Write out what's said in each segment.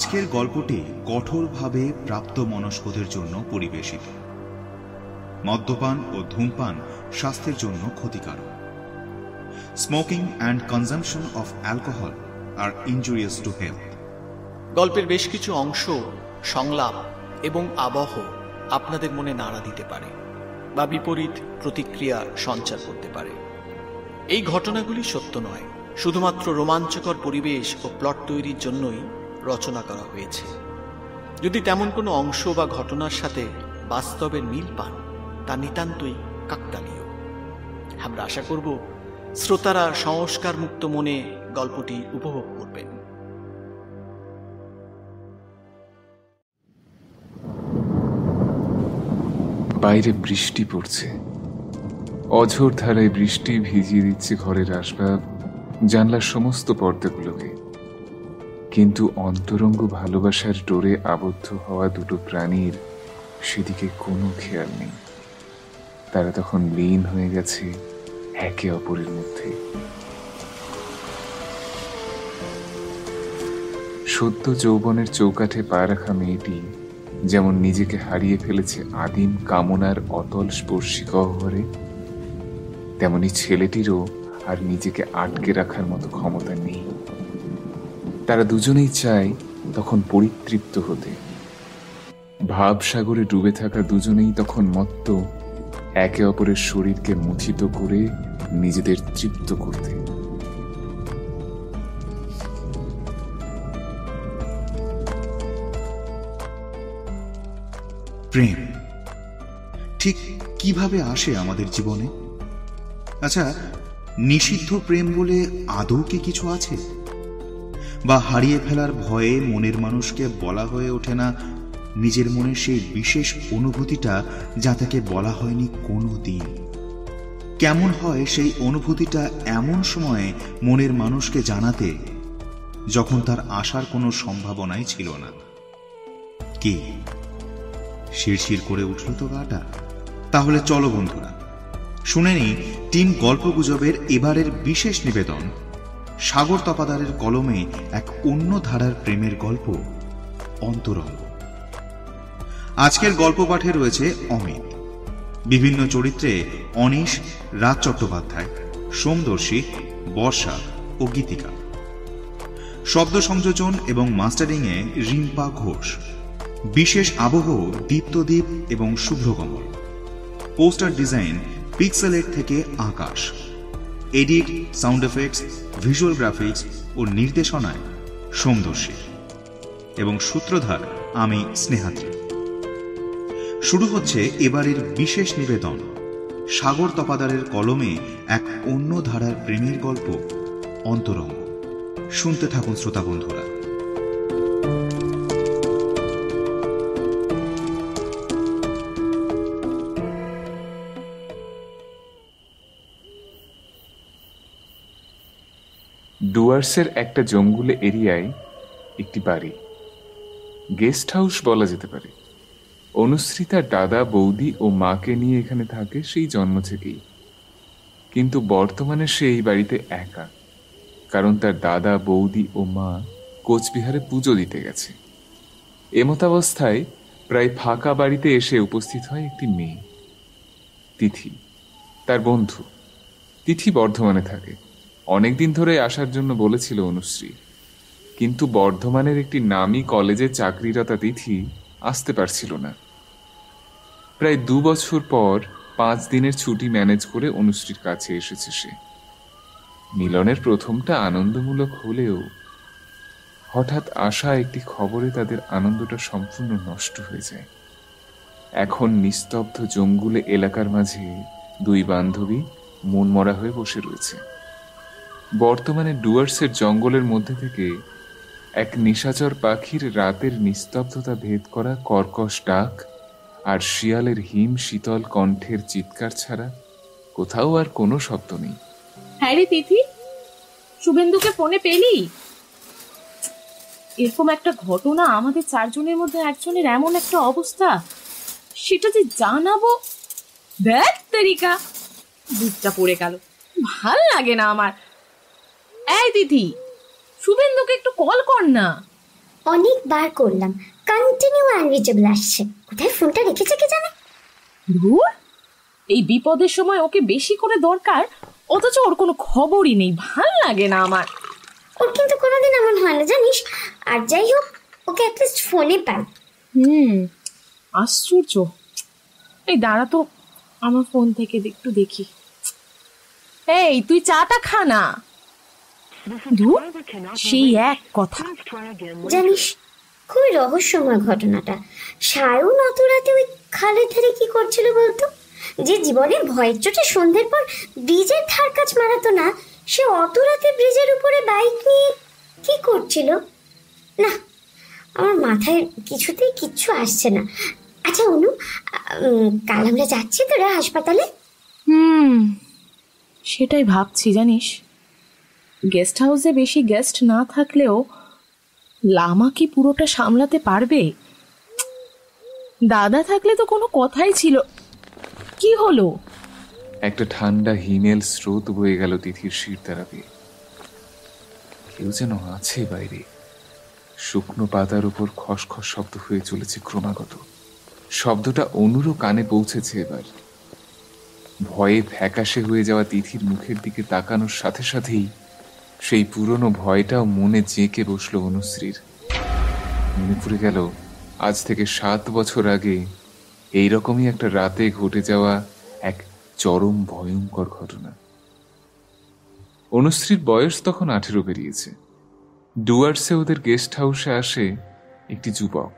আজকের গল্পটি কঠোরভাবে প্রাপ্তমনস্কদের জন্য পরিবেশিত। মদ্যপান ও ধূমপান স্বাস্থ্যের জন্য ক্ষতিকারক। Smoking and consumption of alcohol are injurious to health. গল্পের বেশ কিছু অংশ, সংলাপ এবং আবহ আপনাদের মনে নাড়া দিতে পারে বা বিপরীত প্রতিক্রিয়া সঞ্চার করতে পারে। এই ঘটনাগুলি সত্য নয়, শুধুমাত্র রোমাঞ্চকর পরিবেশ ও প্লট তৈরির জন্যই রচনা করা হয়েছে। যদি তেমন কোনো অংশ বা ঘটনার সাথে বাস্তবের মিল পান, তা নিতান্তই কাকতালীয়। আমরা আশা করব শ্রোতারা সংস্কার মুক্ত মনে গল্পটি উপভোগ করবেন। বাইরে বৃষ্টি পড়ছে। অঝোর ধারায় বৃষ্টি ভিজিয়ে দিচ্ছে ঘরের আসবাব, জানলার সমস্ত পর্দাগুলোকে। কিন্তু অন্তরঙ্গ ভালোবাসার ডোরে আবদ্ধ হওয়া দুটো প্রাণীর সেদিকে কোনো খেয়াল নেই। তারা তখন লীন হয়ে গেছে একে অপরের মধ্যে। সদ্য যৌবনের চৌকাঠে পা রাখা মেয়েটি যেমন নিজেকে হারিয়ে ফেলেছে আদিম কামনার অতল স্পর্শী গহ্বরে, তেমনি ছেলেটিরও আর নিজেকে আটকে রাখার মতো ক্ষমতা নেই। তারা দুজনেই চায় তখন পরিতৃপ্ত হতে। ভাবসাগরে ডুবে থাকা দুজনেই তখন মত্ত, একে অপরের শরীরকে মুঠিত করে নিজেদের তৃপ্ত করতে। প্রেম ঠিক কিভাবে আসে আমাদের জীবনে? আচ্ছা, নিষিদ্ধ প্রেম বলে আদৌ কি কিছু আছে? বা হারিয়ে ফেলার ভয়ে মনের মানুষকে বলা হয়ে ওঠে না নিজের মনের সেই বিশেষ অনুভূতিটা যা তাকে বলা হয়নি কোনো দিন? কেমন হয় সেই অনুভূতিটা এমন সময়ে মনের মানুষকে জানাতে যখন তার আসার কোনো সম্ভাবনাই ছিল না? কি শিরশির করে উঠল তো গাটা? তাহলে চলো বন্ধুরা, শুনে নি টিম গল্পগুজবের এবারের বিশেষ নিবেদন, সাগর তপাদারের কলমে এক অন্য ধারার প্রেমের গল্প, অন্তরঙ্গ। আজকের গল্প পাঠে রয়েছে অমিত, বিভিন্ন চরিত্রে অনিশ, রাজ চট্টোপাধ্যায়, সোমদর্শী, বর্ষা ও গীতিকা। শব্দ সংযোজন এবং মাস্টারিংয়ে রিম্পা ঘোষ। বিশেষ আবহ দীপ্তদীপ এবং শুভ্রকমল। পোস্টার ডিজাইন পিক্সেলেট থেকে Akash. Edit, sound effects, visual graphics ও নির্দেশনায় সোমদর্শী এবং সূত্রধার আমি স্নেহাদ্রি। শুরু হচ্ছে এবারের বিশেষ নিবেদন, সাগর তপাদারের কলমে এক অন্য ধারার প্রেমের গল্প, অন্তরঙ্গ। শুনতে থাকুন শ্রোতা বন্ধুরা। ডুয়ার্সের একটা জঙ্গলে এরিয়ায় একটি বাড়ি, গেস্ট হাউস বলা যেতে পারে। অনুশ্রী তার দাদা, বৌদি ও মাকে নিয়ে এখানে থাকে সেই জন্ম থেকেই। কিন্তু বর্তমানে সে এই বাড়িতে একা, কারণ তার দাদা, বৌদি ও মা কোচবিহারে পুজো দিতে গেছে। এমতাবস্থায় প্রায় ফাঁকা বাড়িতে এসে উপস্থিত হয় একটি মেয়ে, তিথি, তার বন্ধু। তিথি বর্ধমানে থাকে। অনেকদিন ধরে আসার জন্য বলেছিল অনুশ্রী, কিন্তু বর্ধমানের একটি নামী কলেজে চাকরিরতা তিথি আসতে পারছিল না। প্রায় 2 বছর পর 5 দিনের ছুটি ম্যানেজ করে অনুশ্রীর কাছে এসেছে সে। মিলনের প্রথমটা আনন্দমূলক হলেও হঠাৎ আসা একটি খবরে তাদের আনন্দটা সম্পূর্ণ নষ্ট হয়ে যায়। এখন নিস্তব্ধ জঙ্গুলে এলাকার মাঝে 2 বান্ধবী মনমরা হয়ে বসে রয়েছে। বর্তমানে ডুয়ার্সের জঙ্গলের মধ্যে থেকে এক নিশাচর পাখির রাতের নিস্তব্ধতা ভেদ করা কর্কশ ডাক আর শিয়ালের হিম শীতল কণ্ঠের চিৎকার ছাড়া কোথাও আর কোনো শব্দ নেই। হ্যাঁ রে তিথি, শুভেন্দুকে ফোনে পেলি? এরকম একটা ঘটনা, আমাদের 4 জনের মধ্যে একজনের এমন একটা অবস্থা, সেটা যে জানাবো। দেখ তেরিকা, দুধটা পড়ে গেল, ভাল লাগে না আমার। এই তিথি, শুভেন্দুকে একটু কল কর না। অনেকবার করলাম, কন্টিনিউ আনরিচেবল আসছে। কোথায় ফোনটা রেখেছে কে জানে। ধুর, এই বিপদের সময় ওকে বেশি করে দরকার, অথচ ওর কোনো খবরই নেই। ভাল লাগে না আমার। ওর কিন্তু কোনোদিন এমন হয় না জানিস। আর যাই হোক, ওকে অ্যাটলিস্ট ফোনে পাই। আশ্চর্য। এই দাঁড়া তো, আমার ফোন থেকে একটু দেখি। এই তুই চাটা খা না। ধুর, সেই এক কথা। জানিস, খুবই রহস্যময় ঘটনাটা। সায়ন অত রাতে ওই খালের ধারে কি করছিল বলতো? যে জীবনে ভয়ের চোটে সন্ধ্যের পর ব্রিজের ধার কাছ মারাতো না, সে অত রাতে ব্রিজের উপরে বাইক নিয়ে কি করছিল? না, আমার মাথায় কিছুতেই কিচ্ছু আসছে না। আচ্ছা অনু, কাল আমরা যাচ্ছি তোরা হাসপাতালে? সেটাই ভাবছি জানিস। গেস্ট হাউসে বেশি গেস্ট না থাকলেও লামা কি পুরোটা সামলাতে পারবে? দাদা থাকলে তো কোনো কথাই ছিল। কি হলো? একটা ঠান্ডা হিমেল স্রোত বয়ে গেল তিথির শিরদাঁড়া দিয়ে। কেউ যেন আছে বাইরে। শুকনো পাতার উপর খসখস শব্দ হয়ে চলেছে ক্রমাগত। শব্দটা অনুরও কানে পৌঁছেছে এবার। ভয়ে ফ্যাকাশে হয়ে যাওয়া তিথির মুখের দিকে তাকানোর সাথে সাথেই সেই পুরনো ভয়টাও মনে জেঁকে বসল অনুশ্রীর। মনে পড়ে গেল আজ থেকে 7 বছর আগে এইরকমই একটা রাতে ঘটে যাওয়া এক চরম ভয়ঙ্কর ঘটনা। অনুশ্রীর বয়স তখন 18 পেরিয়েছে। ডুয়ার্সে ওদের গেস্ট হাউসে আসে একটি যুবক।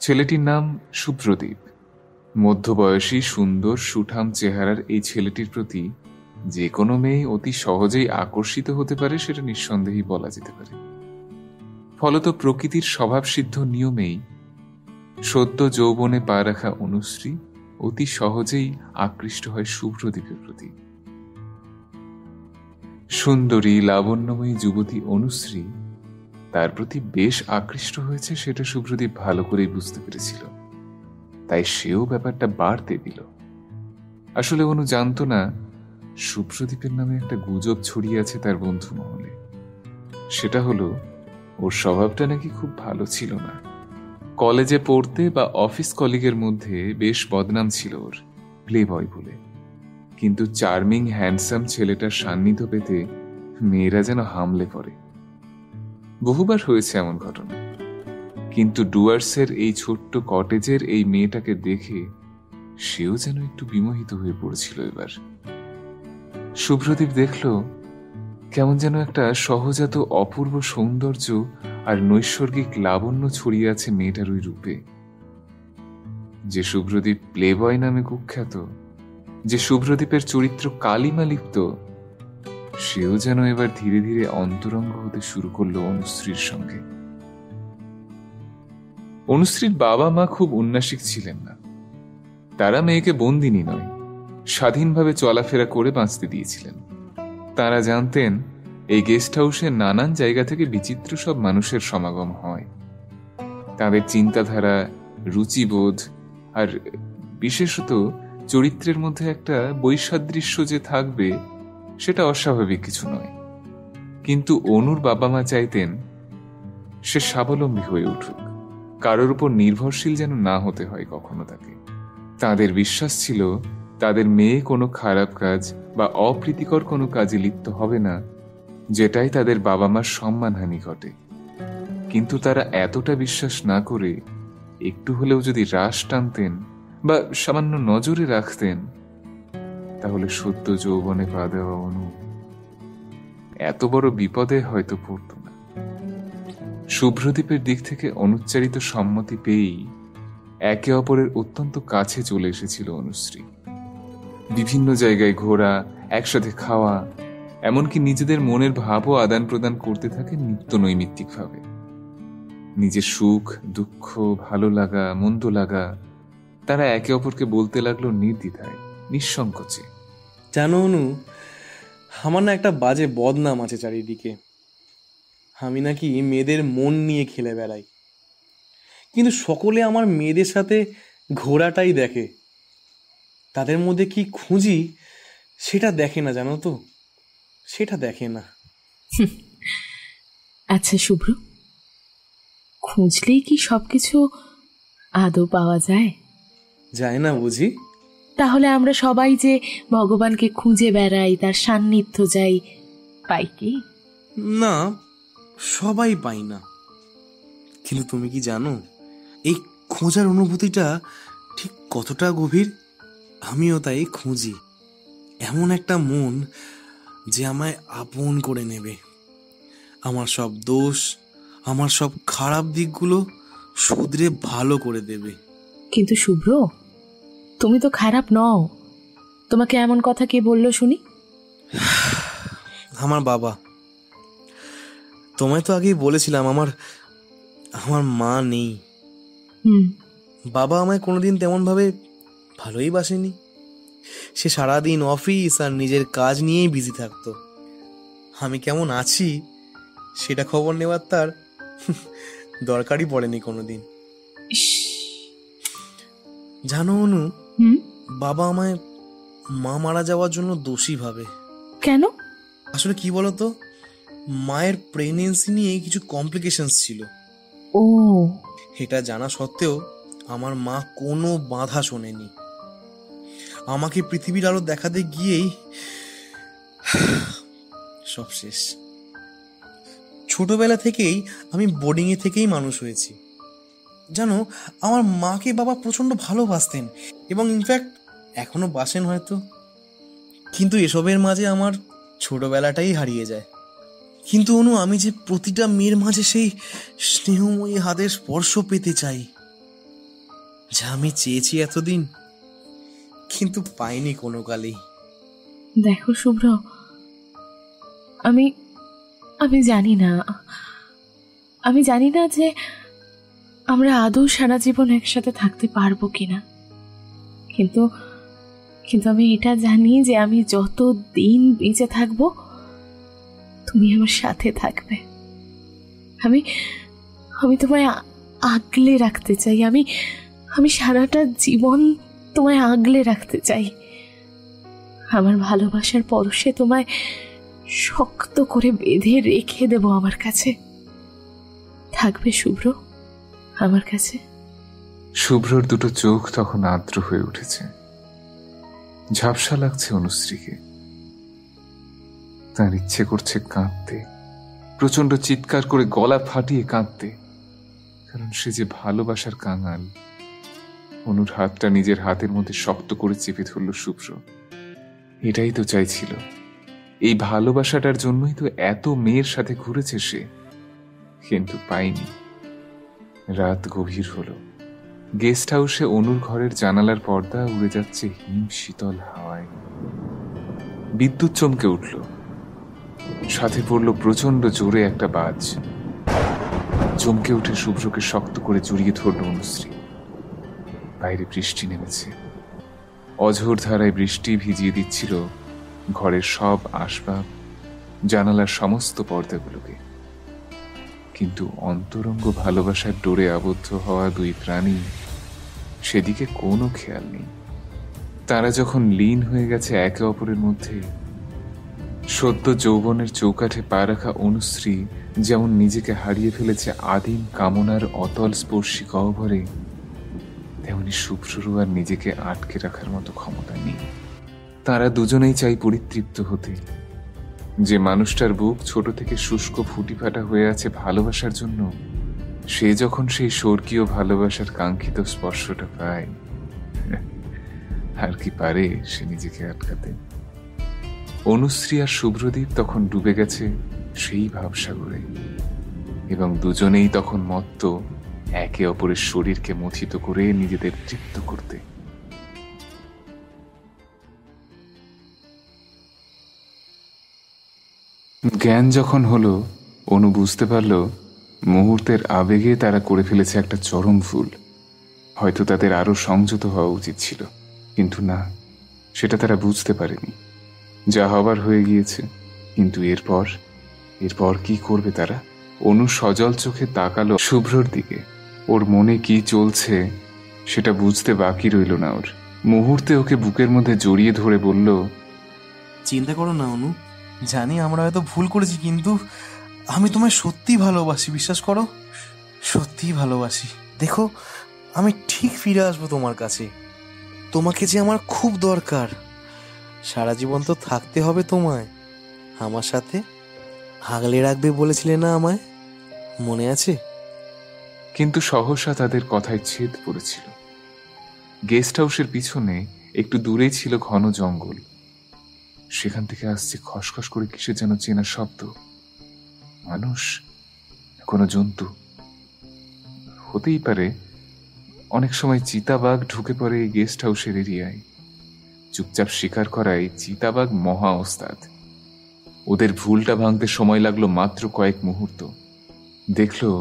ছেলেটির নাম সুব্রদীপ। মধ্যবয়সী, সুন্দর, সুঠাম চেহারার এই ছেলেটির প্রতি যে কোনো মেয়ে অতি সহজেই আকর্ষিত হতে পারে, সেটা নিঃসন্দেহেই বলা যেতে পারে। ফলত প্রকৃতির স্বভাবসিদ্ধ নিয়মেই সদ্য যৌবনে পা রাখা অনুশ্রী অতি সহজেই আকৃষ্ট হয় সুব্রদীপের প্রতি। সুন্দরী, লাবণ্যময়ী যুবতী অনুশ্রী তার প্রতি বেশ আকৃষ্ট হয়েছে, সেটা সুব্রদীপ ভালো করেই বুঝতে পেরেছিল। তাই সেও ব্যাপারটা বাড়তে দিল। আসলে অনু জানত না সুব্রদীপের নামে একটা গুজব ছড়িয়ে আছে তার বন্ধু মহলে। সেটা হলো ওর স্বভাবটা নাকি খুব ভালো ছিল না। কলেজে পড়তে বা অফিস কলিগের মধ্যে বেশ বদনাম ছিল ওর, প্লে বয় বলে। কিন্তু চার্মিং হ্যান্ডসাম ছেলেটার সান্নিধ্য পেতে মেয়েরা যেন হামলে পড়ে। বহুবার হয়েছে এমন ঘটনা। কিন্তু ডুয়ার্সের এই ছোট্ট কটেজের এই মেয়েটাকে দেখে সেও যেন একটু বিমোহিত হয়ে পড়েছিল এবার। সুব্রদীপ দেখল কেমন যেন একটা সহজাত অপূর্ব সৌন্দর্য আর নৈসর্গিক লাবণ্য ছড়িয়ে আছে মেয়েটার ওই রূপে। যে সুব্রদীপ প্লেবয় নামে কুখ্যাত, যে সুব্রদীপের চরিত্র কালিমা লিপ্ত, সেও যেন এবার ধীরে ধীরে অন্তরঙ্গ হতে শুরু করলো অনুশ্রীর সঙ্গে। অনুশ্রীর বাবা মা খুব উন্নাসিক ছিলেন না। তারা মেয়েকে বন্দিনী নয়, স্বাধীনভাবে চলাফেরা করে বাঁচতে দিয়েছিলেন। তারা জানতেন এই গেস্ট হাউসে নানান জায়গা থেকে বিচিত্র সব মানুষের সমাগম হয়। তাদের চিন্তাধারা, রুচিবোধ আর বিশেষত চরিত্রের মধ্যে একটা বৈসাদৃশ্য যে থাকবে, সেটা অস্বাভাবিক কিছু নয়। কিন্তু অনুর বাবা মা চাইতেন সে স্বাবলম্বী হয়ে উঠুক, কারোর উপর নির্ভরশীল যেন না হতে হয় কখনো তাকে। তাদের বিশ্বাস ছিল তাদের মেয়ে কোনো খারাপ কাজ বা অপ্রীতিকর কোনো কাজে লিপ্ত হবে না, যেটাই তাদের বাবা মার সম্মানহানি ঘটে। কিন্তু তারা এতটা বিশ্বাস না করে একটু হলেও যদি রাশ টানতেন বা সামান্য নজরে রাখতেন, তাহলে সদ্য যৌবনে পা দেওয়া অনু এত বড় বিপদে হয়তো পড়ত না। শুভ্রদীপের দিক থেকে অনুচ্চারিত সম্মতি পেয়েই একে অপরের অত্যন্ত কাছে চলে এসেছিল অনুশ্রী। বিভিন্ন জায়গায় ঘোরা, একসাথে খাওয়া, এমনকি নিজেদের মনের ভাবও আদান প্রদান করতে থাকে নিত্য নৈমিত্তিকভাবে। নিজের সুখ, দুঃখ, ভালো লাগা, মন্দ লাগা তারা একে অপরকে বলতে লাগলো নির্দ্বিধায়, নিঃসংকোচে। জানো অনু, আমার না একটা বাজে বদনাম আছে চারিদিকে। আমি নাকি মেয়েদের মন নিয়ে খেলে বেড়াই, কিন্তু সকলে আমার মেয়েদের সাথে ঘোরাটাই দেখে। তাদের মধ্যে কি খুঁজি সেটা দেখে না, জানো তো, সেটা দেখে না। আচ্ছা শুভ্র, খুঁজলেই কি সবকিছু আদৌ পাওয়া যায়? যায় না বুঝি? তাহলে আমরা সবাই যে ভগবানকে খুঁজে বেড়াই, তার সান্নিধ্য যাই, পাই কি? না, সবাই পাই না। কিন্তু তুমি কি জানো এই খোঁজার অনুভূতিটা ঠিক কতটা গভীর? আমিও তাই খুঁজি এমন একটা মন যে আমায় আপন করে নেবে, আমার সব দোষ, আমার সব খারাপ দিকগুলো শুধরে ভালো করে দেবে। কিন্তু শুভ্র, তুমি তো খারাপ নও। তোমাকে এমন কথা কে বললো শুনি? আমার বাবা। তোমায় তো আগেই বলেছিলাম আমার মা নেই। বাবা আমায় কোনোদিন তেমন ভাবে ভালোই বাসেনি। সে সারাদিন অফিস আর নিজের কাজ নিয়েই বিজি থাকতো। আমি কেমন আছি সেটা খবর নেওয়ার তার দরকারই পড়েনি কোনোদিন। জানো অনু, বাবা আমায় মা মারা যাওয়ার জন্য দোষী ভাবে। কেন? আসলে কি বলতো, মায়ের প্রেগনেন্সি নিয়ে কিছু কমপ্লিকেশনস ছিল। ও, এটা জানা সত্ত্বেও আমার মা কোনো বাধা শোনেনি। আমাকে পৃথিবীর আলো দেখাতে গিয়েই সব শেষ। ছোটবেলা থেকেই আমি বোর্ডিংয়ে থেকেই মানুষ হয়েছি। জানো, আমার মাকে বাবা প্রচন্ড ভালোবাসতেন এবং ইনফ্যাক্ট এখনো বাসেন হয়তো। কিন্তু এসবের মাঝে আমার ছোটবেলাটাই হারিয়ে যায়। কিন্তু অনু, আমি যে প্রতিটা মেয়ের মাঝে সেই স্নেহময়ী হাতের স্পর্শ পেতে চাই, যা আমি চেয়েছি এতদিন, কিন্তু পাইনি কোনো কালেই। দেখো শুভ্র, আমি আমি জানি না যে আমরা আদৌ সারা জীবন একসাথে থাকতে পারবো কিনা, কিন্তু আমি এটা জানি যে আমি যত দিন বেঁচে থাকবো তুমি আমার সাথে থাকবে। আমি তোমায় আগলে রাখতে চাই। আমি সারাটা জীবন তোমায় আগলে রাখতে চাই। আমার ভালোবাসার পরশে তোমায় শক্ত করে বেঁধে রেখে দেব আমার কাছে। থাকবে শুভ্র আমার কাছে? শুভ্রর দুটো চোখ তখন আর্দ্র হয়ে উঠেছে। ঝাপসা লাগছে অনুশ্রীকে। তার ইচ্ছে করছে কাঁদতে, প্রচন্ড চিৎকার করে গলা ফাটিয়ে কাঁদতে, কারণ সে যে ভালোবাসার কাঙাল। অনুর হাতটা নিজের হাতের মধ্যে শক্ত করে চেপে ধরল শুভ্র। এটাই তো চাইছিল। এই ভালোবাসাটার জন্যই তো এত মেয়ের সাথে ঘুরেছে সে, কিন্তু পায়নি। রাত গভীর হলো। গেস্ট হাউসে অনুর ঘরের জানালার পর্দা উড়ে যাচ্ছে হিম শীতল হাওয়ায়। বিদ্যুৎ চমকে উঠল, সাথে পড়ল প্রচন্ড জোরে একটা বাজ। চমকে উঠে শুভ্রকে শক্ত করে জড়িয়ে ধরল অনুশ্রী। বাইরে বৃষ্টি নেমেছে। অঝোর ধারায় বৃষ্টি ভিজিয়ে দিচ্ছিল ঘরের সব আসবাব, জানালার সমস্ত পর্দাগুলোকে। কিন্তু অন্তরঙ্গ ভালোবাসার ডোরে আবদ্ধ হওয়া দুই প্রাণী সেদিকে কোনো খেয়াল নেই। তারা যখন লীন হয়ে গেছে একে অপরের মধ্যে, সদ্য যৌবনের চৌকাঠে পা রাখা অনুশ্রী যেমন নিজেকে হারিয়ে ফেলেছে আদিম কামনার অতল স্পর্শী গহ্বরে, তেমনি শুভ্ররও আর নিজেকে আটকে রাখার মতো ক্ষমতা নেই। তারা দুজনেই চাই পরিতৃপ্ত হতে। যে মানুষটার বুক ছোট থেকে শুষ্ক ফুটি ফাটা হয়ে আছে ভালোবাসার জন্য, সে যখন সেই স্বর্গীয় ভালোবাসার কাঙ্ক্ষিত স্পর্শটা পায়, আর কি পারে সে নিজেকে আটকাতে? অনুশ্রী আর শুভ্রদীপ তখন ডুবে গেছে সেই ভাবসাগরে, এবং দুজনেই তখন মত্ত একে অপরের শরীরকে মথিত করে নিজেদের তৃপ্ত করতে। জ্ঞান যখন হলো, অনু বুঝতে পারল মুহূর্তের আবেগে তারা করে ফেলেছে একটা চরম ভুল। হয়তো তাদের আরো সংযত হওয়া উচিত ছিল, কিন্তু না, সেটা তারা বুঝতে পারেনি। যা হবার হয়ে গিয়েছে, কিন্তু এরপর কি করবে তারা? অনু সজল চোখে তাকালো শুভ্রর দিকে। ওর মনে কি চলছে সেটা বুঝতে বাকি রইল না ওর। মুহূর্তে ওকে বুকের মধ্যে জড়িয়ে ধরে বলল, চিন্তা করো না অনু, জানি আমরা হয়তো ভুল করেছি, কিন্তু আমি তোমায় সত্যি ভালোবাসি, বিশ্বাস করো। সত্যিই ভালোবাসি। দেখো, আমি ঠিক ফিরে আসবো তোমার কাছে। তোমাকে যে আমার খুব দরকার। সারা জীবন তো থাকতে হবে তোমায় আমার সাথে। আগলে রাখবে বলেছিলে না আমায়, মনে আছে? কিন্তু সহসা তাদের কথায় ছেদ পড়েছিল। গেস্ট হাউসের পিছনে একটু দূরেই ছিল ঘন জঙ্গল। সেখান থেকে আসছে খসখস করে কিসের যেন চেনা শব্দ। মানুষ, কোনো জন্তু হতেই পারে। অনেক সময় চিতাবাঘ ঢুকে পড়ে এই গেস্ট হাউসের এরিয়ায়। চুপচাপ শিকার করায় চিতাবাঘ মহা ওস্তাদ। ওদের ভুলটা ভাঙতে সময় লাগলো মাত্র কয়েক মুহূর্ত। দেখলো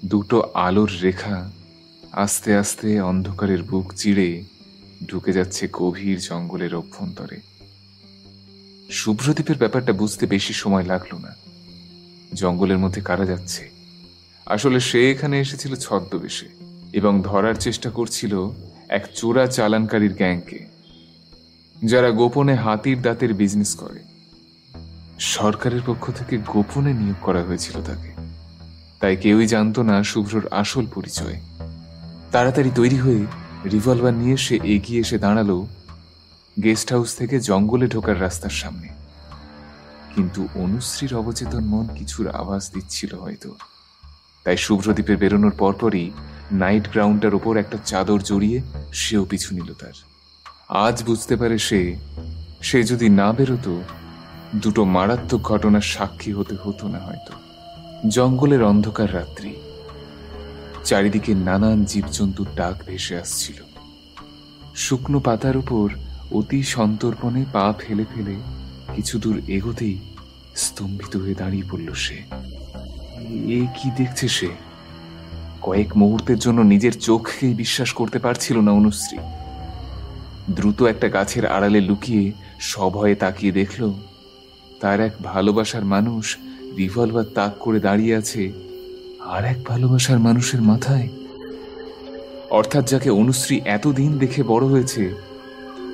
দুটো আলোর রেখা আস্তে আস্তে অন্ধকারের বুক চিড়ে ঢুকে যাচ্ছে গভীর জঙ্গলের অভ্যন্তরে। শুভ্রদীপের ব্যাপারটা বুঝতে বেশি সময় লাগলো না। জঙ্গলের মধ্যে কারা যাচ্ছে? আসলে সে এখানে এসেছিল ছদ্মবেশে এবং ধরার চেষ্টা করছিল এক চোরা চালানকারীর গ্যাংকে, যারা গোপনে হাতির দাঁতের বিজনেস করে। সরকারের পক্ষ থেকে গোপনে নিয়োগ করা হয়েছিল তাকে, তাই কেউই জানতো না শুভ্রর আসল পরিচয়। তাড়াতাড়ি তৈরি হয়ে রিভলভার নিয়ে সে এগিয়ে এসে দাঁড়ালো গেস্ট হাউস থেকে জঙ্গলে ঢোকার রাস্তার সামনে। কিন্তু অনুশ্রীর অবচেতন মন কিছুর আভাস দিচ্ছিল হয়তো, তাই শুভ্রদীপের বেরোনোর পরপরই নাইট গ্রাউন্ডটার ওপর একটা চাদর জড়িয়ে সেও পিছু নিল তার। আজ বুঝতে পারে সে যদি না বেরোতো দুটো মারাত্মক ঘটনার সাক্ষী হতে হতো না হয়তো। জঙ্গলের অন্ধকার রাত্রি, চারিদিকে নানান জীবজন্তুর ডাক ভেসে আসছিল। শুকনো পাতার উপর অতি সন্তর্পণে পা ফেলে ফেলে কিছু দূর এগোতেই স্তম্ভিত হয়ে দাঁড়িয়ে পড়ল সে। এ কি দেখছে সে? কয়েক মুহূর্তের জন্য নিজের চোখকেই বিশ্বাস করতে পারছিল না অনুশ্রী। দ্রুত একটা গাছের আড়ালে লুকিয়ে সভয়ে তাকিয়ে দেখল তার এক ভালোবাসার মানুষ রিভলভার তাক করে দাঁড়িয়ে আছে আর এক ভালোবাসার মানুষের মাথায়। অর্থাৎ যাকে অনুশ্রী এতদিন দেখে বড় হয়েছে,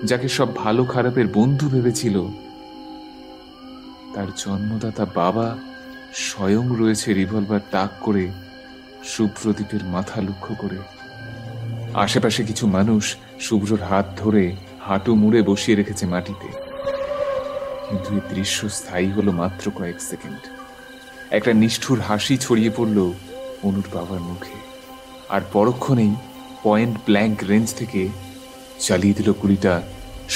যাকে সব ভালো খারাপের বন্ধু ভেবেছিল, তার জন্মদাতা বাবা স্বয়ং রয়েছে রিভলভার তাক করে শুভ্রদীপের মাথা লক্ষ্য করে। আশেপাশে কিছু মানুষ শুভ্রর হাত ধরে হাঁটু মুড়ে বসিয়ে রেখেছে মাটিতে। কিন্তু এই দৃশ্য স্থায়ী হলো মাত্র কয়েক সেকেন্ড। একটা নিষ্ঠুর হাসি ছড়িয়ে পড়ল অনুর বাবার মুখে, আর পরক্ষণেই পয়েন্ট ব্ল্যাঙ্ক রেঞ্জ থেকে চালিয়ে দিল গুলিটা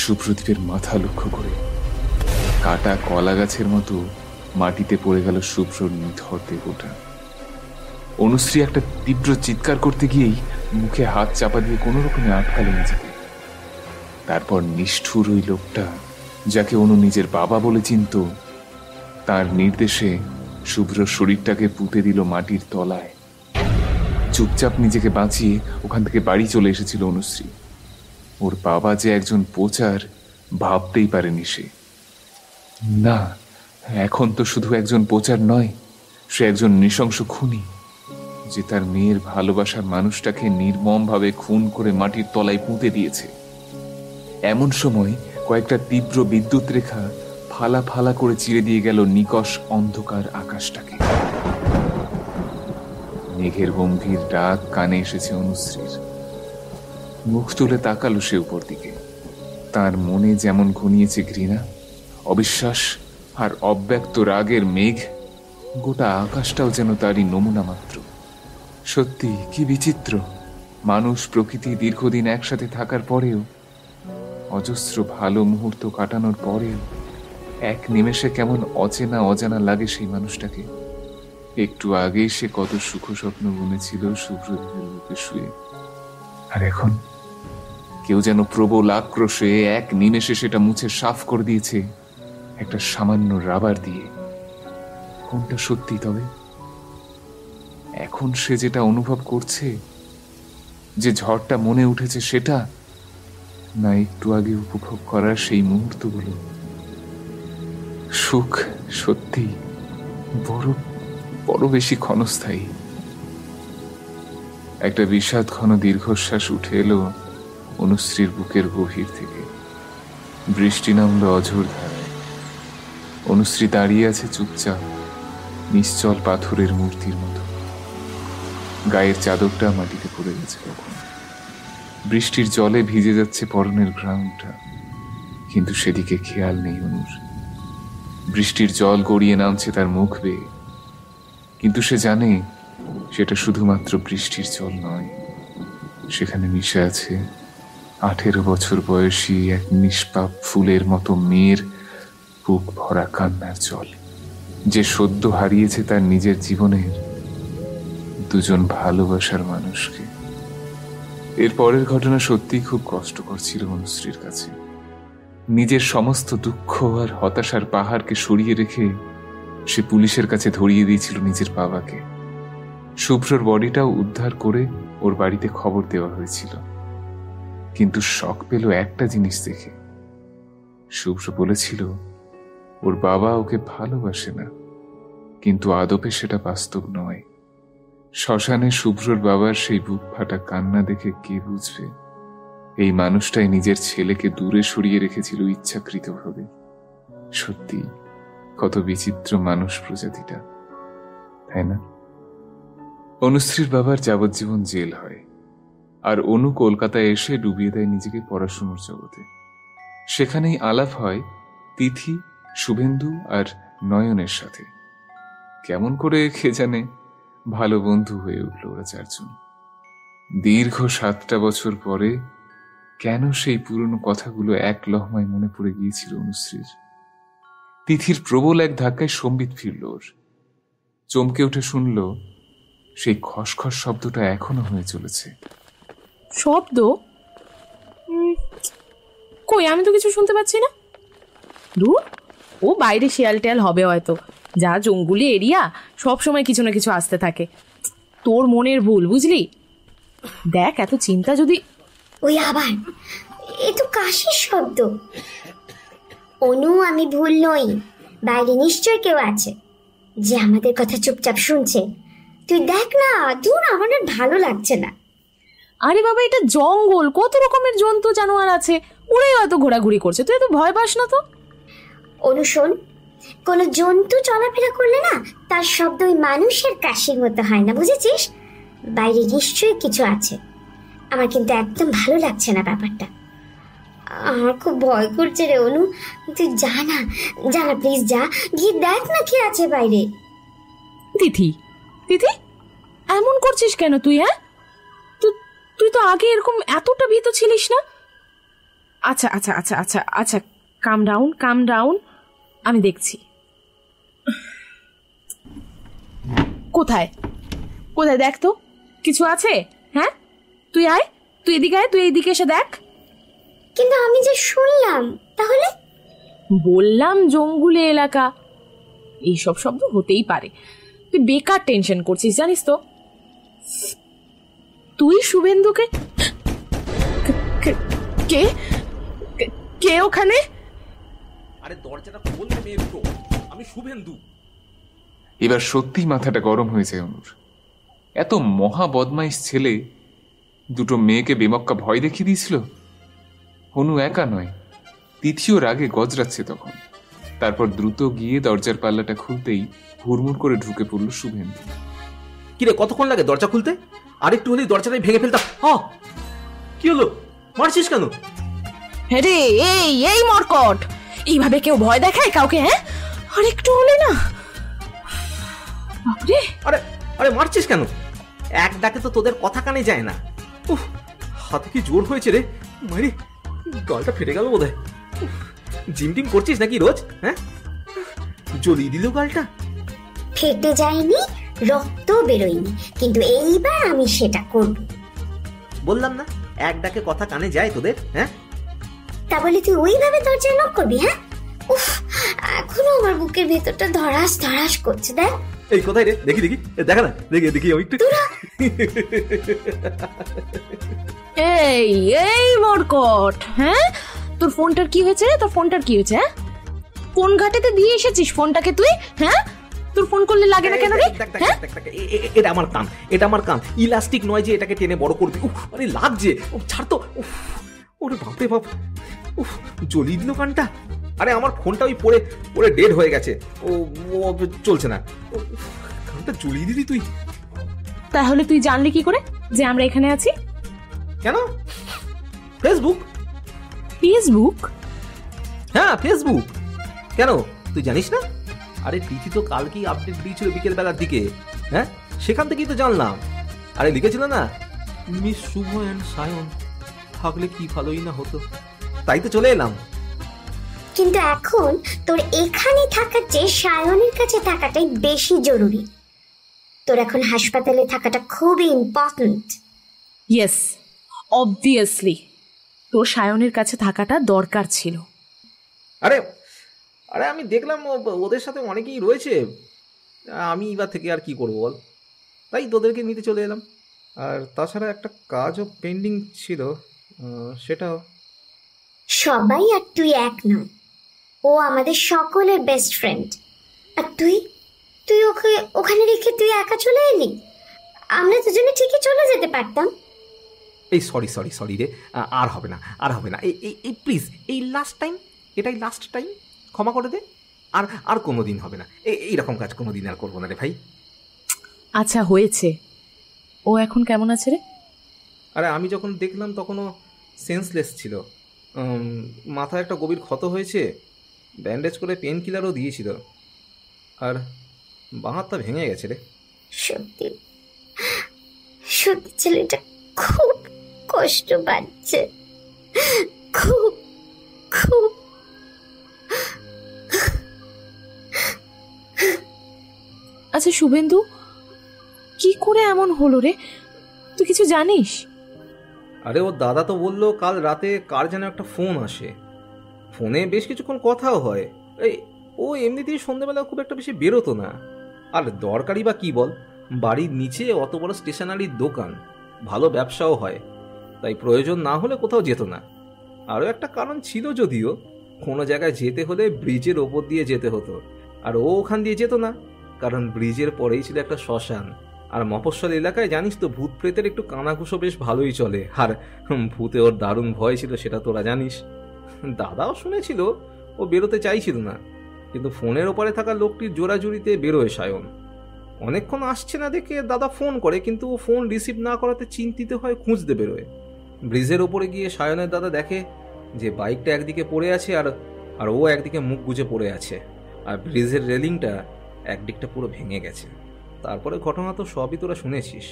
শুভ্রদীপের মাথা লক্ষ্য করে। কাটা কলা গাছের মতো মাটিতে পড়ে গেল শুভ্রর নিথর দেহটা। অনুশ্রী একটা তীব্র চিৎকার করতে গিয়েই মুখে হাত চাপা দিয়ে কোনো রকমে আটকালো নিজেকে। তারপর নিষ্ঠুর ওই লোকটা, যাকে অনু নিজের বাবা বলে চিনত, তার নির্দেশে শুভ্র শরীরটাকে পুঁতে দিল মাটির তলায়। চুপচাপ নিজেকে বাঁচিয়ে ওখান থেকে বাড়ি চলে এসেছিল অনুশ্রী। ওর বাবা যে একজন পোচার ভাবতেই পারেনি সে। না, এখন তো শুধু একজন পোচার নয়, সে একজন নৃশংস খুনি, যে তার মেয়ের ভালোবাসার মানুষটাকে নির্মমভাবে খুন করে মাটির তলায় পুঁতে দিয়েছে। এমন সময় কয়েকটা তীব্র বিদ্যুৎ রেখা ফালা ফালা করে চিরে দিয়ে গেল নিকষ অন্ধকার আকাশটাকে। মেঘের গম্ভীর ডাক কানে এসেছে অনুশ্রীর। মুখ তুলে তাকালো সে উপর দিকে। তার মনে যেমন ঘনিয়েছে ঘৃণা, অবিশ্বাস আর অব্যক্ত রাগের মেঘ, গোটা আকাশটাও যেন তারই নমুনা মাত্র। সত্যি কি বিচিত্র! মানুষ প্রকৃতি দীর্ঘদিন একসাথে থাকার পরেও, অজস্র ভালো মুহূর্ত কাটানোর পরেও এক নিমেষে কেমন অচেনা অজানা লাগে সেই মানুষটাকে। একটু আগেই সে কত সুখ স্বপ্ন বুনেছিল শুভ্রদীপের বুকে শুয়ে, আর এখন কেউ যেন প্রবল আক্রোশে এক নিমেষে সেটা মুছে সাফ করে দিয়েছে একটা সামান্য রাবার দিয়ে। কোনটা সত্যি তবে? এখন সে যেটা অনুভব করছে, যে ঝড়টা মনে উঠেছে, সেটা না একটু আগে উপভোগ করার সেই মুহূর্তগুলো? সুখ সত্যি বড় বড় বেশি ক্ষণস্থায়ী। একটা বিষাদ ঘন দীর্ঘশ্বাস উঠে এলো অনুশ্রীর বুকের গভীর থেকে। বৃষ্টি নামলো অঝোর ধারায়। অনুশ্রী দাঁড়িয়ে আছে চুপচাপ, নিশ্চল পাথরের মূর্তির মতো। গায়ের চাদরটা মাটিতে পড়ে গেছে কখন, বৃষ্টির জলে ভিজে যাচ্ছে পরনের গ্রাউন্ডটা, কিন্তু সেদিকে খেয়াল নেই অনুর। বৃষ্টির জল গড়িয়ে নামছে তার মুখ বেয়ে, কিন্তু সে জানে সেটা শুধুমাত্র বৃষ্টির জল নয়, সেখানে মিশে আছে 18 বছর বয়সী এক নিষ্পাপ ফুলের মতো মেয়ের বুক ভরা কান্নার জল, যে সদ্য হারিয়েছে তার নিজের জীবনের দুজন ভালোবাসার মানুষকে। এর পরের ঘটনা সত্যিই খুব কষ্টকর ছিল অনুশ্রীর কাছে। নিজের সমস্ত দুঃখ আর হতাশার পাহাড়কে সরিয়ে রেখে সে পুলিশের কাছে ধরিয়ে দিয়েছিল নিজের বাবাকে। শুভ্রর বডিটাও উদ্ধার করে ওর বাড়িতে খবর দেওয়া হয়েছিল, কিন্তু শক পেল একটা জিনিস দেখে। শুভ্র বলেছিল ওর বাবা ওকে ভালোবাসে না, কিন্তু আদপে সেটা বাস্তব নয়। শ্মশানে শুভ্রর বাবার সেই বুক ফাটা কান্না দেখে কে বুঝবে এই মানুষটাই নিজের ছেলেকে দূরে সরিয়ে রেখেছিল ইচ্ছাকৃতভাবে। সত্যি কত বিচিত্র মানুষ প্রজাতিটা, তাই না? অনুশ্রীর বাবার যাবজ্জীবন জেল হয়, আর অনু কলকাতায় এসে ডুবিয়ে দেয় নিজেকে পড়াশুনোর জগতে। সেখানেই আলাপ হয় তিথি, শুভেন্দু আর নয়নের সাথে। কেমন করে কে জানে ভালো বন্ধু হয়ে উঠল ওরা চারজন। দীর্ঘ 7টা বছর পরে কেন সেই পুরনো কথাগুলো এক লহমায় মনে পড়ে গিয়েছিল অনুশ্রীর। তিথির প্রবল এক ধাক্কায় সম্বিত ফিরল ওর। চমকে উঠে শুনল সেই খসখস শব্দটা এখনো হয়ে চলেছে। শব্দ? কই, আমি তো কিছু শুনতে পাচ্ছি না। দূর, ও বাইরে শিয়াল টিয়াল হবে হয়তো, যা জঙ্গলি এরিয়া সব সময় কিছু না কিছু আসতে থাকে। তোর মনের ভুল, বুঝলি? দেখ, এত চিন্তা যদি। ওই আবার, এ তো কাশির শব্দ। অনু, আমি ভুল নই, বাইরে নিশ্চয় কেউ আছে যে আমাদের কথা চুপচাপ শুনছে। তুই দেখ না। দূর, আমার আর ভালো লাগছে না। আরে বাবা, এটা জঙ্গল, কত রকমের জন্তু জানোয়ার আছে, ওরাই হয়তো ঘোরাঘুরি করছে, তুই এত ভয় পাস না তো। অনু শোন, কোনো জন্তু চলাফেরা করলে না তার শব্দ ওই মানুষের কাশির মতো হয় না, বুঝেছিস? বাইরে নিশ্চয়ই কিছু আছে। আমার কিন্তু একদম ভালো লাগছে না ব্যাপারটা। আমার খুব ভয় করছে রে অনু। তুই যা না, যা না প্লিজ, যা গিয়ে দেখ না কি আছে বাইরে। তিথি, তিথি, এমন করছিস কেন তুই? হ্যাঁ, তুই তো আগে এরকম এতটা ভীত ছিলিস না। আচ্ছা আচ্ছা আচ্ছা আচ্ছা আচ্ছা, কাম ডাউন, কাম ডাউন, আমি দেখছি। কোথায় কোথায় দেখ তো, কিছু আছে? হ্যাঁ, তুই আয়, তুই এদিকে আয়, তুই এইদিকে এসে দেখ। কিন্তু আমি যে শুনলাম, তাহলে? বললাম জঙ্গলে এলাকা, এইসব শব্দ হতেই পারে। তুই বেকার টেনশন করছিস, জানিস তো। তুই শুভেন্দুকে? কে কে ওখানে? আরে দরজাটা খুলতে মেয়ে দুটো, আমি শুভেন্দু। এবার সত্যি মাথাটা গরম হয়ে যায় অনুর। এত মহা বদমাইশ ছেলে দুটো মেয়েকে বেমক্কা ভয় দেখিয়ে দিয়েছিল। অনু একা নয়, তিথিও রাগে গজরাচ্ছে তখন। তারপর দ্রুত গিয়ে দরজার পাল্লাটা খুলতেই হুড়মুড় করে ঢুকে পড়ল শুভেন্দু। কিরে, কতক্ষণ লাগে দরজা খুলতে? আরেকটু হলেই দরজাটাই ভেঙে ফেলতাম। কি হলো, মারছিস কেন? হ্যাঁ রে, এই মরকট, এইভাবে কেউ ভয় দেখায় কাউকে? হ্যাঁ, আরেকটু হলে না। আরে আরে মারছিস কেন? এক ডাকে তো তোদের কথা কানে যায় না। উফ, হাতে কি জোর হয়েছে রে। মারি, গালটা ফেটে গেল বোধহয়। জিম টিম করছিস নাকি রোজ? হ্যাঁ, জ্বলিয়ে দিল গালটা। ফেটে যায়নি, রক্ত বেরোয়নি, কিন্তু এইবার আমি সেটা করব। বললাম না, এক ডাকে কথা কানে যায় তোদের। হ্যাঁ, তা বলে তুই ওইভাবে দরজা নক করবি? হ্যাঁ, উফ, এখনো আমার বুকের ভেতরটা ধরাস ধরাস করছে। দেখ। এই কোথায় রে? দেখি দেখি, দেখা না, দেখি দেখি আমি একটু। এই মরকট, হ্যাঁ, তোর ফোনটার কি হয়েছে? তোর ফোনটার কি হয়েছে? হ্যাঁ, কোন ঘাটেতে দিয়ে এসেছিস ফোনটাকে তুই? হ্যাঁ, তোর ফোন করলে লাগে না কেন রে? এটা আমার কান, এটা আমার কান, ইলাস্টিক নয় যে এটাকে টেনে বড় করবি। উফ, আরে লাগছে, ছাড় তো। উফ, ওরে বাপরে বাপ, উফ, জ্বলিয়ে দিল কানটা। আরে আমার ফোনটা ওই পড়ে পড়ে ডেড হয়ে গেছে, ও চলছে না। কানটা জ্বলিয়ে দিলি তুই। তাহলে তুই জানলি কি করে যে আমরা এখানে আছি? কেন? ফেসবুক। ফেসবুক? হ্যাঁ ফেসবুক। কেন তুই জানিস না? আরে তিথি তো কালকেই আপডেট দিয়েছিল বিকেল বেলার দিকে। হ্যাঁ সেখান থেকেই তো জানলাম। আরে লিখেছিল না, মিস শুভ অ্যান্ড সায়ন থাকলে কি ভালোই না হতো, তাই তো চলে এলাম। কিন্তু এখন তোর এখানে থাকার চেয়ে সায়নের কাছে থাকাটাই বেশি জরুরি। তোর এখন হাসপাতালে থাকাটা খুবই ইম্পর্ট্যান্ট। ইয়েস, অবভিয়াসলি তোর সায়নের কাছে থাকাটা দরকার ছিল। আরে আরে আমি দেখলাম ওদের সাথে অনেকেই রয়েছে, আমি এবার থেকে আর কি করবো বল, তাই তোদেরকে নিতে চলে এলাম। আর তাছাড়া একটা কাজও পেন্ডিং ছিল, সেটাও। সবাই আর তুই এক নয়, ও আমাদের সকলের বেস্ট ফ্রেন্ড। আর তুই তুই ওকে ওখানে রেখে তুই একা চলে এলি? আমরা দুজনে ঠিকই চলে যেতে পারতাম। এই সরি সরি সরি রে, আর হবে না আর হবে না, এই প্লিজ, এই লাস্ট টাইম, এটাই লাস্ট টাইম, ক্ষমা করে দে। আর আর কোনো দিন হবে না, এইরকম কাজ কোনো দিন আর করবো না রে ভাই। আচ্ছা হয়েছে, ও এখন কেমন আছে রে? আরে আমি যখন দেখলাম তখনও সেন্সলেস ছিল, মাথায় একটা গভীর ক্ষত হয়েছে, ব্যান্ডেজ করে পেন কিলারও দিয়েছিল, আর বাঁ হাতটা ভেঙে গেছে রে। সত্যি সত্যি ছেলেটা খুব কষ্ট পাচ্ছে, খুব খুব। আচ্ছা শুভেন্দু, কি করে এমন হলো রে? তুই কিছু জানিস? আরে ওর দাদা তো বললো কাল রাতে কার যেন একটা ফোন আসে, ফোনে বেশ কিছুক্ষণ কথাও হয়। এই ও এমনিতেই সন্ধ্যেবেলা খুব একটা বেশি বেরোতো না, আর দরকারি বা কি বল, বাড়ির নিচে অত বড় স্টেশনারির দোকান, ভালো ব্যবসাও হয়, তাই প্রয়োজন না হলে কোথাও যেত না। আরও একটা কারণ ছিল যদিও, কোনো জায়গায় যেতে হলে ব্রিজের ওপর দিয়ে যেতে হতো, আর ও ওখান দিয়ে যেত না, কারণ ব্রিজের পরেই ছিল একটা শ্মশান। আর মফস্বল এলাকায় জানিস তো ভূত প্রেতের একটু কানাঘুষো বেশ ভালোই চলে, আর ভূতে ওর দারুণ ভয় ছিল, সেটা তোরা জানিস। দাদাও শুনেছিল ও বেরোতে চাইছিল না, কিন্তু ফোনের ওপরে থাকা লোকটির জোরাজুরিতে বেরোয় সায়ন। অনেকক্ষণ আসছে না দেখে দাদা ফোন করে, কিন্তু ও ফোন রিসিভ না করাতে চিন্তিত হয়, খুঁজতে বেরোয়। ব্রিজের ওপরে গিয়ে সায়নের দাদা দেখে যে বাইকটা একদিকে পড়ে আছে, আর ও একদিকে মুখ গুজে পড়ে আছে, আর ব্রিজের রেলিংটা একদিকটা পুরো ভেঙে গেছে। তারপরে ঘটনা তো সবই তোরা শুনেছিস।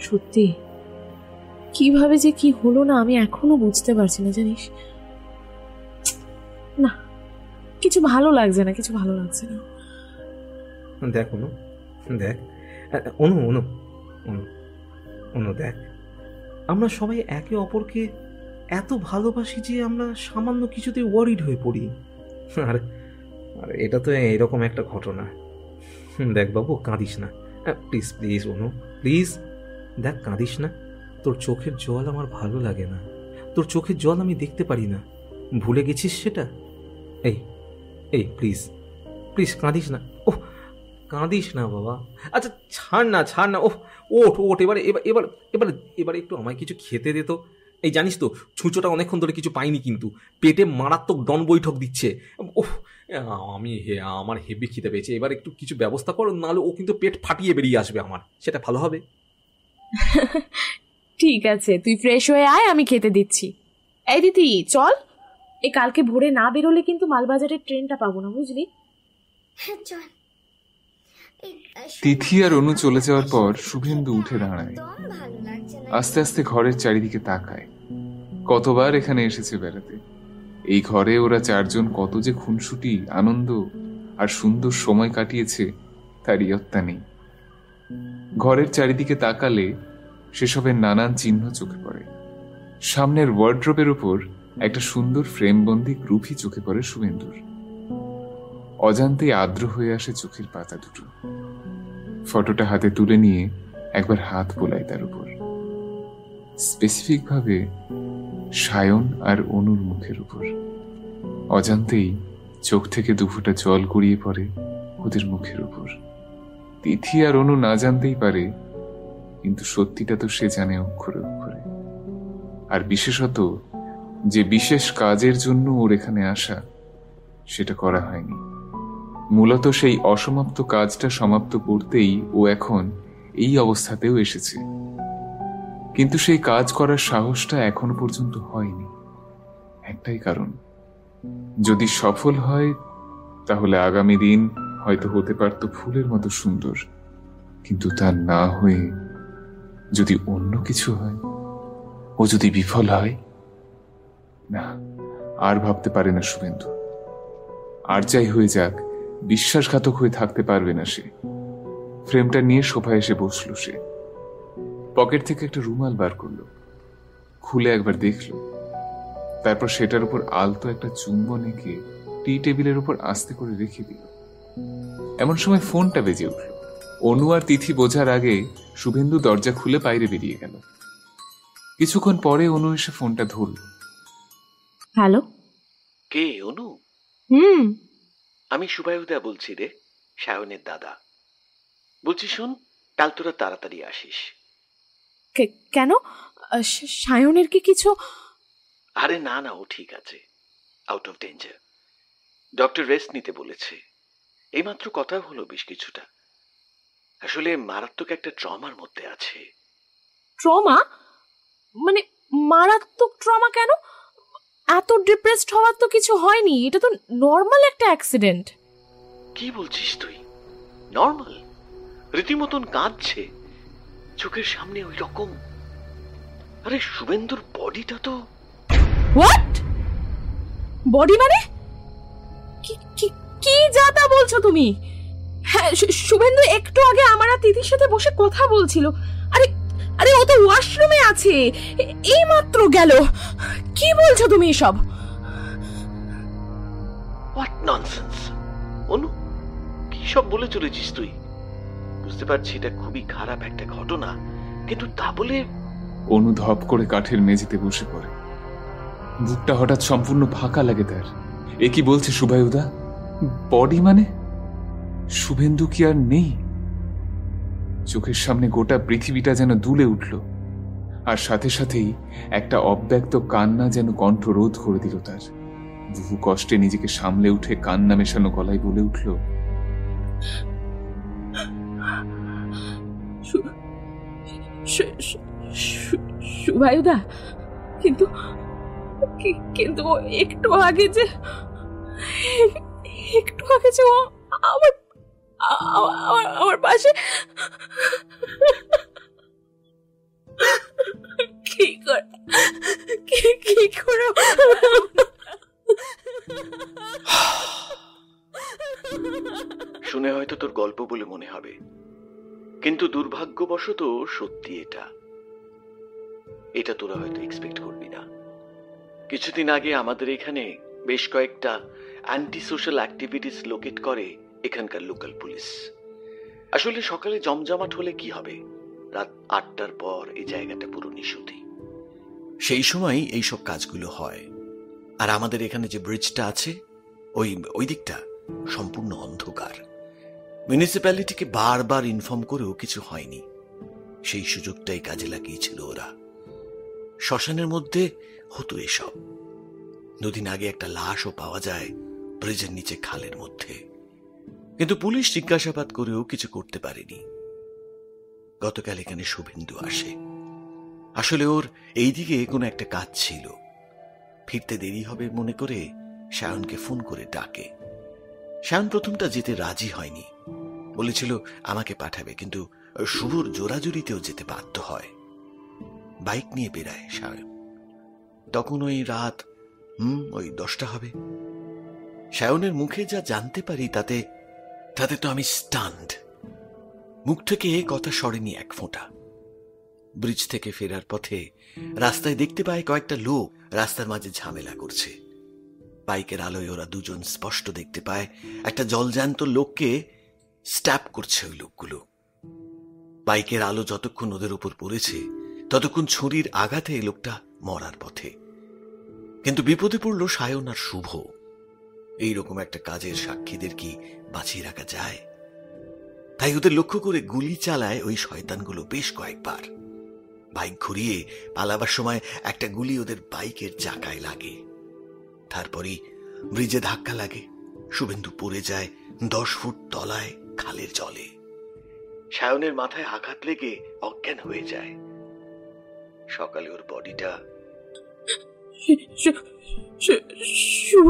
সত্যি কিভাবে যে কি হলো না আমি এখনো বুঝতে পারছি না, জানিস না, কিছু ভালো লাগছে না, কিছু ভালো লাগছে না। দেখ অনু, দেখ অনু অনু অনু অনু দেখ, আমরা সবাই একে অপরকে এত ভালোবাসি যে আমরা সামান্য কিছুতেই ওয়ারিড হয়ে পড়ি। আর এটা তো এরকম একটা ঘটনা। দেখ বাবু, কাঁদিস না প্লিজ প্লিজ অনু, প্লিজ দেখ, কাঁদিস না। তোর চোখের জল আমার ভালো লাগে না, তোর চোখের জল আমি দেখতে পারি না, ভুলে গেছিস সেটা? এই এই প্লিজ প্লিজ কাঁদিস না, ওহ কাঁদিস না বাবা। আচ্ছা ছাড় না ছাড় না, ওহ ওঠ ওঠ, এবারে এবার এবারে এবারে একটু আমায় কিছু খেতে দে তো। এই জানিস তো ছুঁচোটা অনেকক্ষণ ধরে কিছু পাইনি, কিন্তু পেটে মারাত্মক ডন বৈঠক দিচ্ছে। ওহ আমার হেভি খিদে পেয়েছে, এবার একটু কিছু ব্যবস্থা করো, নাহলে ও কিন্তু পেট ফাটিয়ে বেরিয়ে আসবে আমার, সেটা ভালো হবে। ঠিক আছে, তুই ফ্রেশ হয়ে আয়, আমি খেতে দিচ্ছি। এই দিদি চল, এই কালকে ভোরে না বেরোলে কিন্তু মালবাজারের ট্রেনটা পাবো না, বুঝলি? হ্যাঁ চল। তিথি আর অনু চলে যাওয়ার পর শুভেন্দু উঠে দাঁড়ায়, ভালো লাগছে না। আস্তে আস্তে ঘরের চারিদিকে তাকায়। কতবার এখানে এসেছে বেড়াতে, এই ঘরে ওরা চারজন কত যে খুনসুটি, আনন্দ আর সুন্দর সময় কাটিয়েছে তার ইয়ত্তা নেই। ঘরের চারিদিকে তাকালে সেসবের নানান চিহ্ন চোখে পড়ে। সামনের ওয়ার্ড্রোবের উপর একটা সুন্দর ফ্রেমবন্দি গ্রুপই চোখে পড়ে শুভেন্দুর। অজান্তেই আর্দ্র হয়ে আসে চোখের পাতা দুটো। ফটোটা হাতে তুলে নিয়ে একবার হাত বোলায় তার উপর, স্পেসিফিক ভাবে সায়ন আর অনুর মুখের উপর। অজান্তেই চোখ থেকে দুফোঁটা জল গড়িয়ে পড়ে ওদের মুখের উপর। তিথি আর অনু না জানতেই পারে, কিন্তু সত্যিটা তো সে জানে অক্ষরে অক্ষরে। আর বিশেষত যে বিশেষ কাজের জন্য ওর এখানে আসা, সেটা করা হয়নি। মূলত সেই অসমাপ্ত কাজটা সমাপ্ত করতেই ও এখন এই অবস্থাতেও এসেছে। কিন্তু সেই কাজ করার সাহসটা এখনো পর্যন্ত হয়নি। একটাই কারণ, যদি সফল হয় তাহলে আগামী দিন হয়তো হতে পারত ফুলের মতো সুন্দর, কিন্তু তা না হয়ে যদি অন্য কিছু হয়, ও যদি বিফল হয়, না, আর ভাবতে পারে না শুভেন্দু। আর যাই হয়ে যাক, বিশ্বাসঘাতক হয়ে থাকতে পারবে না সে। ফ্রেমটা নিয়ে সোফায় এসে বসলো সে। পকেট থেকে একটা রুমাল বার করলো, খুলে একবার দেখলো, তারপর সেটার উপর আলতো একটা চুম্বন এঁকে টি টেবিলের উপর আস্তে করে রেখে দিল। এমন সময় ফোনটা বেজে উঠল। অনু আর তিথি বোঝার আগে শুভেন্দু দরজা খুলে বাইরে বেরিয়ে গেল। কিছুক্ষণ পরে অনু এসে ফোনটা ধরল। হ্যালো, কে অনু? আমি সুবায়ুদা বলছি রে, সায়নের দাদা। বলছি শোন, কাল তোরা তাড়াতাড়ি আসিস। কেন? সায়নের কি কিছু? আরে না না, ও ঠিক আছে, out of danger. Doctor rest নিতে বলেছে। এইমাত্র কথা হলো বেশ কিছুটা। আসলে মারাত্মক একটা ট্রমার মধ্যে আছে। ট্রমা? মানে মারাত্মক ট্রমা কেন? এত ডিপ্রেসড হওয়ার তো কিছু হয়নি, এটা তো নর্মাল একটা অ্যাক্সিডেন্ট। কি বলছিস তুই? নর্মাল? রীতিমতন কাঁদছে, চোখের সামনে ওই রকম। আরে শুভেন্দুর বডিটা তো। হোয়াট? বডি মানে? কি যা তা বলছো তুমি? হ্যাঁ, শুভেন্দু একটু আগে আমার আর তিথির সাথে বসে কথা বলছিল। আরে ও তো ওয়াশরুমে আছে, এই মাত্র গেল। কি বলছো তুমি এসব? What nonsense! অনু, কি সব বলে চলেছিস তুই? বুঝতে পারছি এটা খুবই খারাপ একটা ঘটনা, কিন্তু তা বলে। অনু ধপ করে কাঠের মেঝেতে বসে পড়ে। বুকটা হঠাৎ সম্পূর্ণ ফাঁকা লাগে তার। এ কি বলছে সুবায়ুদা? বডি মানে? শুভেন্দু কি আর নেই? চোখের সামনে গোটা পৃথিবীটা যেন দুলে উঠল, আর সাথে সাথেই একটা অব্যক্ত কান্না যেন কণ্ঠ রোধ করে দিল তার। বহু কষ্টে নিজেকে সামলে উঠে কান্না মেশানো গলায় বলে উঠল, সুবায়ুদা, কিন্তু একটু আগে যে ও আমার পাশে কি করে শুনে হয়তো তোর গল্প বলে মনে হবে, কিন্তু দুর্ভাগ্যবশত সত্যি এটা তোরা হয়তো এক্সপেক্ট করবি না। কিছুদিন আগে আমাদের এখানে বেশ কয়েকটা অ্যান্টি সোশ্যাল অ্যাক্টিভিটিস লোকেট করে এখানকার লোকাল পুলিশ। আসলে সকালে জমজমাট হলে কি হবে, রাত 8টার পর এই জায়গাটা পুরো নিশুতি। সেই সময় এইসব কাজগুলো হয়। আর আমাদের এখানে যে ব্রিজটা আছে, ওই দিকটা সম্পূর্ণ অন্ধকার। মিউনিসিপ্যালিটিকে বারবার ইনফর্ম করেও কিছু হয়নি। সেই সুযোগটাই কাজে লাগিয়েছিল ওরা। শ্মশানের মধ্যে হতো এসব। দুদিন আগে একটা লাশও পাওয়া যায় ব্রিজের নিচে খালের মধ্যে, কিন্তু পুলিশ জিজ্ঞাসাবাদ করেও কিছু করতে পারেনি। গতকাল এখানে শুভেন্দু আসে। আসলে ওর এইদিকে কোনো একটা কাজ ছিল। ফিরতে দেরি হবে মনে করে সায়নকে ফোন করে ডাকে। সায়ন প্রথমটা যেতে রাজি হয়নি, বলেছিল আমাকে পাঠাবে, কিন্তু শুভর জোরাজুরিতেও যেতে বাধ্য হয়। বাইক নিয়ে বেরায় সায়ন। তখন ওই রাত 10টা হবে। সায়নের মুখে যা জানতে পারি তাতে তো আমি স্টান্ড। মুখ থেকে কথা সরেনি এক ফোঁটা। ব্রিজ থেকে ফেরার পথে রাস্তায় দেখতে পায় কয়েকটা লোক রাস্তার মাঝে ঝামেলা করছে। বাইকের আলোয় ওরা দুজন স্পষ্ট দেখতে পায় একটা জলজ্যান্ত লোককে স্ট্যাপ করছে ওই লোকগুলো। বাইকের আলো যতক্ষণ ওদের উপর পড়েছে ততক্ষণ ছুরির আঘাতে এই লোকটা মরার পথে। কিন্তু বিপদে পড়ল সায়ন আর শুভ। এইরকম একটা কাজের সাক্ষীদের কি বাঁচিয়ে রাখা যায়? তাই ওদের লক্ষ্য করে গুলি চালায় ওই শয়তানগুলো বেশ কয়েকবার। বাইক ঘুরিয়ে পালাবার সময় একটা গুলি ওদের বাইকের চাকায় লাগে। তারপরই ব্রিজে ধাক্কা লাগে, শুভেন্দু পড়ে যায় 10 ফুট তলায় খালের জলে। সায়নের মাথায় আঘাত লেগে অজ্ঞান হয়ে যায়। সকালে ওর বডিটা শুভ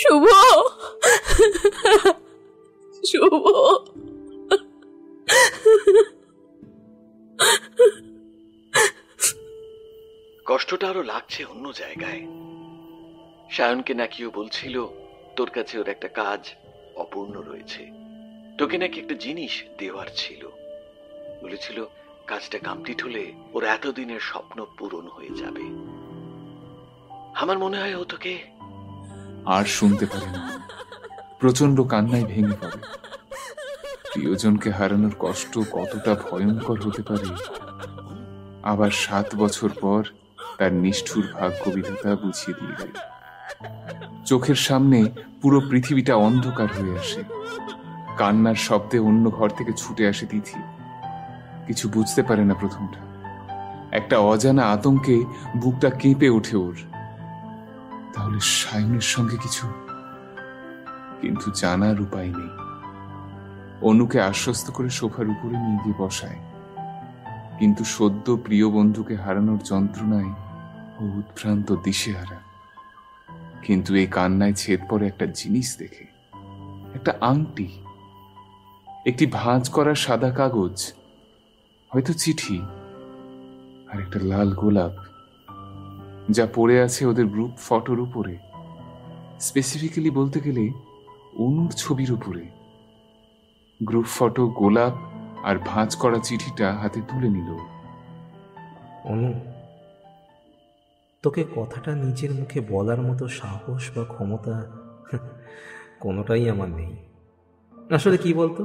শুভ শুভ কষ্টটা আরো লাগছে অন্য জায়গায়। সায়নকে নাকিও বলছিল তোর কাছে ওর একটা কাজ অপূর্ণ রয়েছে, তোকে নাকি একটা জিনিস দেওয়ার ছিল। বলেছিল কাজটা কমপ্লিট হলে ওর এতদিনের স্বপ্ন পূরণ হয়ে যাবে। আমার মনে হয় ও তোকে আর শুনতে পারে না, প্রচন্ড কান্নায় ভেঙে পড়ে। প্রিয়জনকে হারানোর কষ্ট কতটা ভয়ঙ্কর হতে পারে আবার 7 বছর পর তার নিষ্ঠুর ভাগ্য বিধাতা বুঝিয়ে দিয়ে গেল। চোখের সামনে পুরো পৃথিবীটা অন্ধকার হয়ে আসে। কান্নার শব্দে অন্য ঘর থেকে ছুটে আসে তিথি। কিছু বুঝতে পারে না প্রথমটা, একটা অজানা আতঙ্কে বুকটা কেঁপে ওঠে ওর। তাহলে সায়নের সঙ্গে কিছু, কিন্তু জানার উপায় নেই। অনুকে আশ্বস্ত করে সোফার উপরে নিয়ে গিয়ে বসায়, কিন্তু সদ্য প্রিয় বন্ধুকে হারানোর যন্ত্রণায় ও উদ্ভ্রান্ত দিশেহারা। কিন্তু এই কান্নায় ছেদ পড়ে একটা জিনিস দেখে, একটা আংটি, একটি ভাঁজ করা সাদা কাগজ, হয়তো চিঠি, আর একটা লাল গোলাপ, যা পড়ে আছে ওদের গ্রুপ ফটোর উপরে, স্পেসিফিক্যালি বলতে গেলে অনুর ছবির উপরে। গ্রুপ ফটো, গোলাপ আর ভাঁজ করা চিঠিটা হাতে তুলে নিল। অনু, তোকে কথাটা নিজের মুখে বলার মতো সাহস বা ক্ষমতা কোনোটাই আমার নেই। আসলে কি বলতো,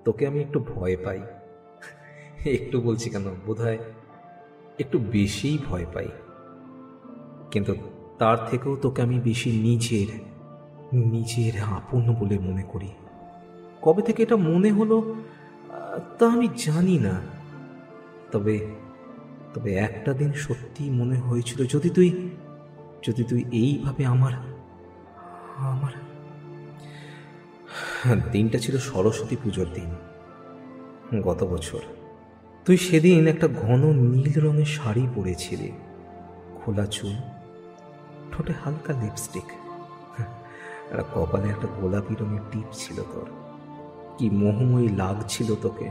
তোকে আমি একটু ভয় পাই। একটু বলছি কেন, বোধহয় একটু বেশিই ভয় পাই। কিন্তু তার থেকেও তোকে আমি বেশি নিজের আপন বলে মনে করি। কবে থেকে এটা মনে হলো তা আমি জানি না, তবে একটা দিন সত্যি মনে হয়েছিল যদি তুই এইভাবে আমার দিনটা ছিল সরস্বতী পুজোর দিন, গত বছর। তুই সেদিন একটা ঘন নীল রঙের শাড়ি পরেছিলি, খোলা চুল, ঠোঁটে হালকা লিপস্টিক, আর কপালে একটা গোলাপি রঙের টিপ ছিল তোর। কি মোহময়ী লাগছিল তোকে,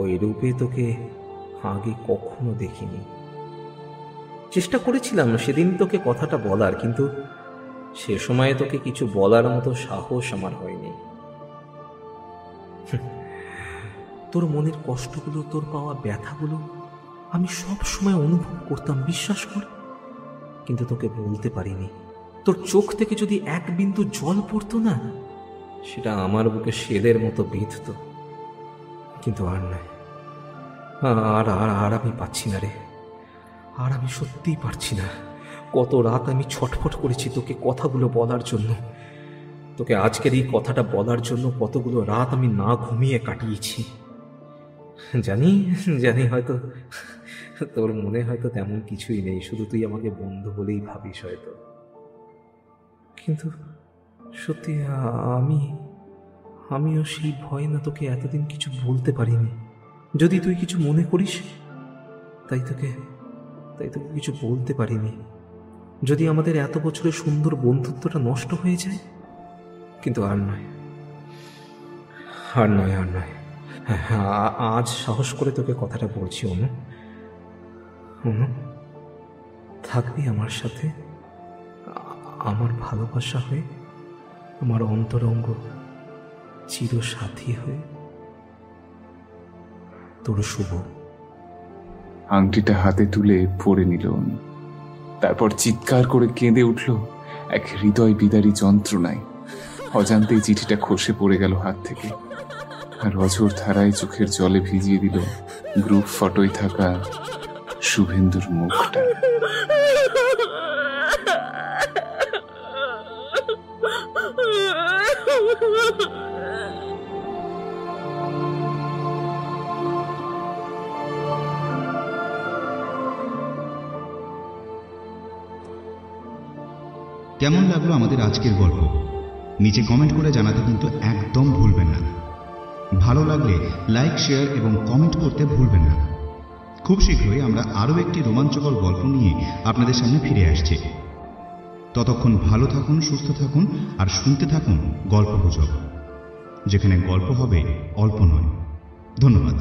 ওই রূপে তোকে আগে কখনো দেখিনি। চেষ্টা করেছিলাম সেদিন তোকে কথাটা বলার, কিন্তু সে সময়ে তোকে কিছু বলার মতো সাহস আমার হয়নি। তোর মনের কষ্টগুলো, তোর পাওয়া ব্যথাগুলো আমি সব সময় অনুভব করতাম, বিশ্বাস কর, কিন্তু তোকে বলতে পারিনি। তোর চোখ থেকে যদি এক বিন্দু জল পড়তো না, সেটা আমার বুকে শেলের মতো বিঁধত। কিন্তু আর নয়, আর আমি পাচ্ছি না রে, আর আমি সত্যিই পারছি না। কত রাত আমি ছটফট করেছি তোকে কথাগুলো বলার জন্য, তোকে আজকের এই কথাটা বলার জন্য কতগুলো রাত আমি না ঘুমিয়ে কাটিয়েছি। জানি হয়তো তোর মনে হয়তো তেমন কিছুই নেই, শুধু তুই আমাকে বন্ধু বলেই ভাবিস হয়তো। কিন্তু সত্যি আমিও সেই ভয় না তোকে এতদিন কিছু বলতে পারিনি। যদি তুই কিছু মনে করিস তাই তোকে কিছু বলতে পারিনি। যদি আমাদের এত বছরের সুন্দর বন্ধুত্বটা নষ্ট হয়ে যায়, কিন্তু আর নয়। আজ সাহস করে তোকে কথাটা বলছি, অনু, থাকবি আমার সাথে, আমার ভালোবাসা হয়ে, আমার অন্তরঙ্গ চির সাথী হয়ে। তোর শুভ। আংটিটা হাতে তুলে পরে নিল অনু। তারপর চিৎকার করে কেঁদে উঠল এক হৃদয় বিদারী যন্ত্রণায়। অজান্তেই চিঠিটা খসে পড়ে গেল হাত থেকে, আর অঝোর ধারায় চোখের জলে ভিজিয়ে দিল গ্রুপ ফটোয় থাকা শুভেন্দুর মুখটা। কেমন লাগলো আমাদের আজকের গল্প নিচে কমেন্ট করে জানাতে কিন্তু একদম ভুলবেন না। ভালো লাগলে লাইক, শেয়ার এবং কমেন্ট করতে ভুলবেন না। খুব শীঘ্রই আমরা আরও একটি রোমাঞ্চকর গল্প নিয়ে আপনাদের সামনে ফিরে আসছি। ততক্ষণ ভালো থাকুন, সুস্থ থাকুন আর শুনতে থাকুন গল্পগুজব, যেখানে গল্প হবে অল্প নয়। ধন্যবাদ।